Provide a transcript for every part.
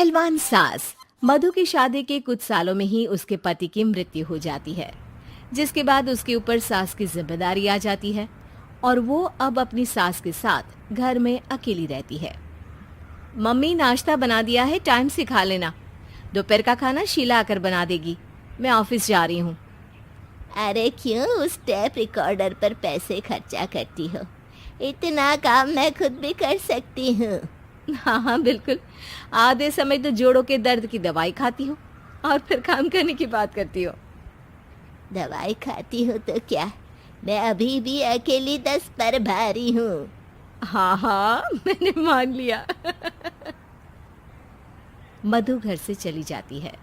पहलवान सास मधु की शादी के कुछ सालों में ही उसके पति की मृत्यु हो जाती है, जिसके बाद उसके ऊपर सास की जिम्मेदारी आ जाती है और वो अब अपनी सास के साथ घर में अकेली रहती है। मम्मी नाश्ता बना दिया है, टाइम से खा लेना। दोपहर का खाना शीला आकर बना देगी। मैं ऑफिस जा रही हूँ। अरे क्यों उस टेप रिकॉर्डर पर पैसे खर्चा करती हो? इतना काम मैं खुद भी कर सकती हूँ। हाँ हाँ बिल्कुल, आधे समय तो जोड़ों के दर्द की दवाई खाती हो और फिर काम करने की बात करती हो। दवाई खाती हो तो क्या, मैं अभी भी अकेली 10 पर भारी हूँ। हाँ हाँ मैंने मान लिया। मधु घर से चली जाती है,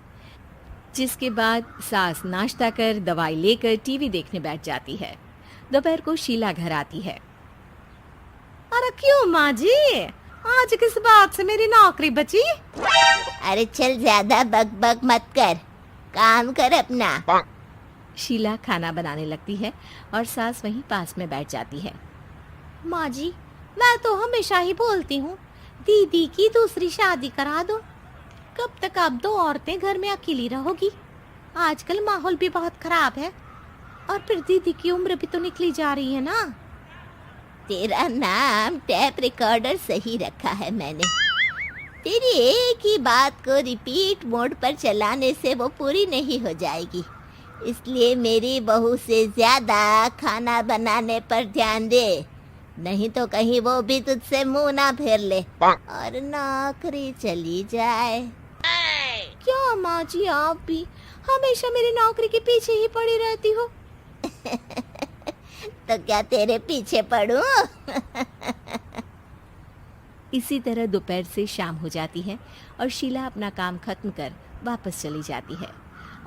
जिसके बाद सास नाश्ता कर दवाई लेकर टीवी देखने बैठ जाती है। दोपहर को शीला घर आती है। अरे क्यों माँ जी, आज किस बात से मेरी नौकरी बची? अरे चल ज्यादा बक बक मत कर, काम कर अपना। शीला खाना बनाने लगती है और सास वहीं पास में बैठ जाती है। माँ जी, मैं तो हमेशा ही बोलती हूँ दीदी की दूसरी शादी करा दो। कब तक आप दो औरतें घर में अकेली रहोगी? आजकल माहौल भी बहुत खराब है और फिर दीदी की उम्र भी तो निकली जा रही है ना। तेरा नाम टेप रिकॉर्डर सही रखा है मैंने। तेरी एक ही बात को रिपीट मोड पर चलाने से वो पूरी नहीं हो जाएगी, इसलिए मेरी बहू से ज्यादा खाना बनाने पर ध्यान दे, नहीं तो कहीं वो भी तुझसे मुंह ना फेर ले और नौकरी चली जाए। क्या माँ जी, आप भी हमेशा मेरी नौकरी के पीछे ही पड़ी रहती हो? तो क्या तेरे पीछे पड़ूं? इसी तरह दोपहर से शाम हो जाती है और शीला अपना काम खत्म कर वापस चली जाती है।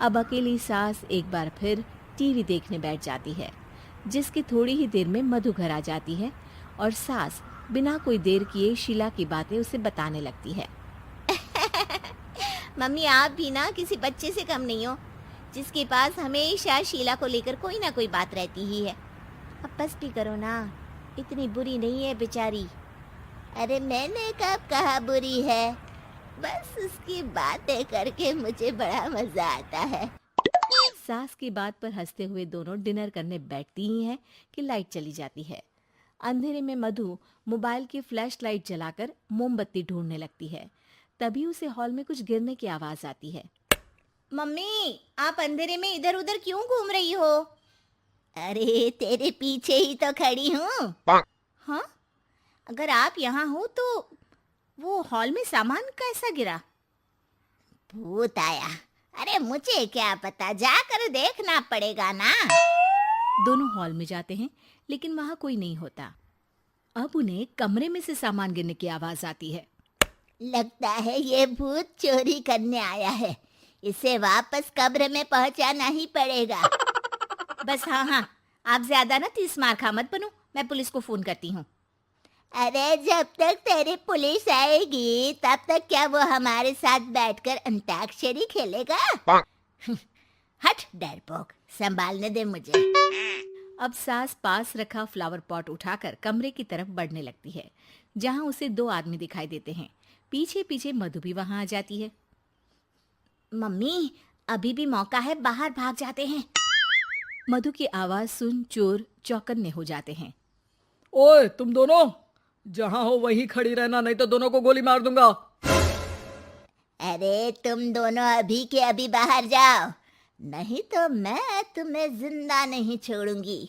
अब अकेली सास एक बार फिर टीवी देखने बैठ जाती है, जिसकी थोड़ी ही देर में मधु घर आ जाती है और सास बिना कोई देर किए शीला की बातें उसे बताने लगती है। मम्मी, आप भी ना किसी बच्चे से कम नहीं हो, जिसके पास हमेशा शीला को लेकर कोई ना कोई बात रहती ही है। अब बस भी करो ना, इतनी बुरी नहीं है बेचारी। अरे मैंने कब कहा बुरी है, बस उसकी बातें करके मुझे बड़ा मजा आता है। सास की बात पर हंसते हुए दोनों डिनर करने बैठती ही हैं कि लाइट चली जाती है। अंधेरे में मधु मोबाइल की फ्लैश लाइट जलाकर मोमबत्ती ढूंढने लगती है। तभी उसे हॉल में कुछ गिरने की आवाज आती है। मम्मी, आप अंधेरे में इधर उधर क्यों घूम रही हो? अरे तेरे पीछे ही तो खड़ी हूँ। हाँ, अगर आप यहाँ हो तो वो हॉल में सामान कैसा गिरा? भूत आया। अरे मुझे क्या पता, जाकर देखना पड़ेगा ना। दोनों हॉल में जाते हैं, लेकिन वहां कोई नहीं होता। अब उन्हें कमरे में से सामान गिरने की आवाज आती है। लगता है ये भूत चोरी करने आया है, इसे वापस कब्र में पहुंचाना ही पड़ेगा। बस हाँ हाँ, आप ज्यादा ना 30 मार खा मत बनो, मैं पुलिस को फोन करती हूँ। अरे जब तक तेरी पुलिस आएगी तब तक क्या वो हमारे साथ बैठकर अंताक्षरी खेलेगा? हट डरपोक, संभालने दे मुझे। अब सास पास रखा फ्लावर पॉट उठाकर कमरे की तरफ बढ़ने लगती है, जहां उसे 2 आदमी दिखाई देते हैं। पीछे पीछे मधु भी वहां आ जाती है। मम्मी, अभी भी मौका है, बाहर भाग जाते हैं। मधु की आवाज सुन चोर चौकन्ने हो जाते हैं। ओए तुम दोनों, जहां हो वहीं खड़ी रहना, नहीं तो दोनों को गोली मार दूंगा। अरे तुम दोनों अभी के अभी बाहर जाओ, नहीं तो मैं तुम्हें जिंदा नहीं छोड़ूंगी।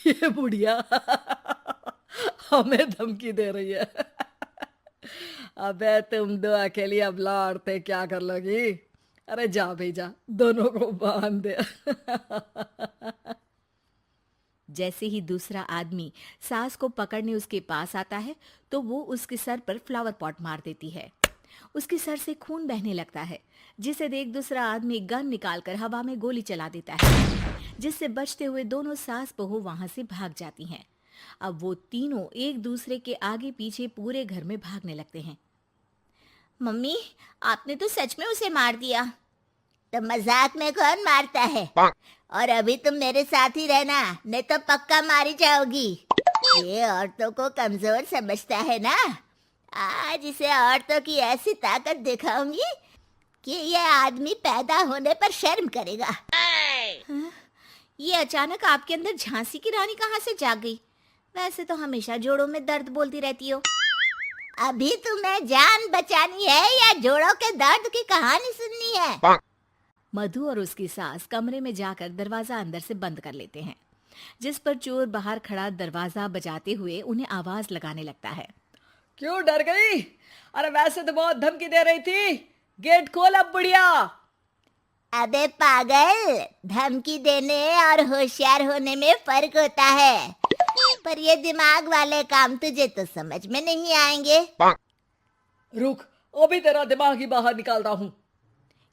ये बुढ़िया हमें धमकी दे रही है। अबे तुम दो अकेली अब लड़ते क्या कर लोगी? अरे जा भेजा, दोनों को बांध दे। जैसे ही दूसरा आदमी सास को पकड़ने उसके पास आता है, तो वो उसके सर पर फ्लावर पॉट मार देती है। उसके सर से खून बहने लगता है, जिसे देख दूसरा आदमी गन निकालकर हवा में गोली चला देता है, जिससे बचते हुए दोनों सास बहू वहां से भाग जाती हैं। अब वो तीनों एक दूसरे के आगे पीछे पूरे घर में भागने लगते हैं। मम्मी, आपने तो सच में उसे मार दिया। तो मजाक में कौन मारता है? और अभी तुम मेरे साथ ही रहना, नहीं तो पक्का मारी जाओगी। ये औरतों को कमजोर समझता है ना। आज इसे औरतों की ऐसी ताकत दिखाऊंगी कि ये आदमी पैदा होने पर शर्म करेगा। हाँ? ये अचानक आपके अंदर झांसी की रानी कहाँ से जाग गई? वैसे तो हमेशा जोड़ों में दर्द बोलती रहती हो। अभी तुम्हें जान बचानी है या जोड़ों के दर्द की कहानी सुननी है? मधु और उसकी सास कमरे में जाकर दरवाजा अंदर से बंद कर लेते हैं, जिस पर चोर बाहर खड़ा दरवाजा बजाते हुए उन्हें आवाज लगाने लगता है। क्यों डर गई? अरे वैसे तो बहुत धमकी दे रही थी। गेट खोल अब बुढ़िया। अबे पागल, धमकी देने और होशियार होने में फर्क होता है, पर ये दिमाग वाले काम तुझे तो समझ में नहीं आएंगे। रुक, अभी तेरा दिमाग ही बाहर निकालता हूँ।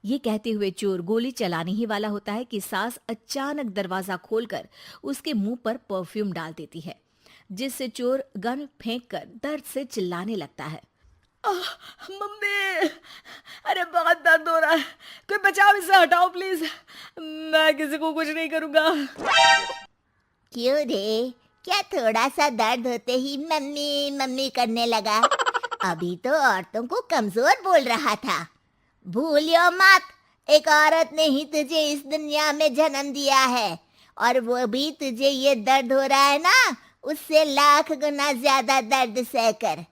ये कहते हुए चोर गोली चलाने ही वाला होता है कि सास अचानक दरवाजा खोलकर उसके मुंह पर परफ्यूम डाल देती है, जिससे चोर गन फेंककर दर्द से चिल्लाने लगता है। मम्मी, अरे बहुत दर्द हो रहा है, कोई बचाओ, इसे हटाओ प्लीज। मैं किसी को कुछ नहीं करूंगा। क्यों रे, क्या थोड़ा सा दर्द होते ही मम्मी मम्मी करने लगा? अभी तो औरतों को कमजोर बोल रहा था। भूलियो मत, एक औरत ने ही तुझे इस दुनिया में जन्म दिया है, और वो भी तुझे ये दर्द हो रहा है ना, उससे लाख गुना ज्यादा दर्द सहकर।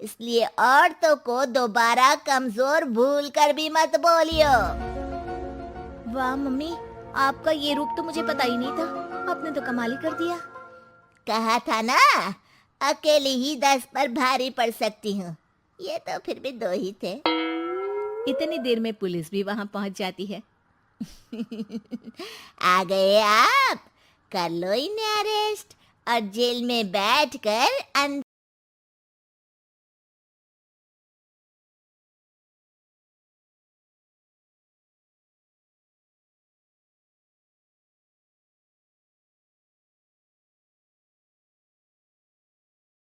इसलिए औरतों को दोबारा कमजोर भूल कर भी मत बोलियो। वाह मम्मी, आपका ये रूप तो मुझे पता ही नहीं था। आपने तो कमाल ही कर दिया। कहा था ना, अकेली ही 10 पर भारी पड़ सकती हूँ। ये तो फिर भी 2 ही थे। इतनी देर में पुलिस भी वहां पहुंच जाती है। आ गए आप, कर लो इन्हें अरेस्ट और जेल में बैठकर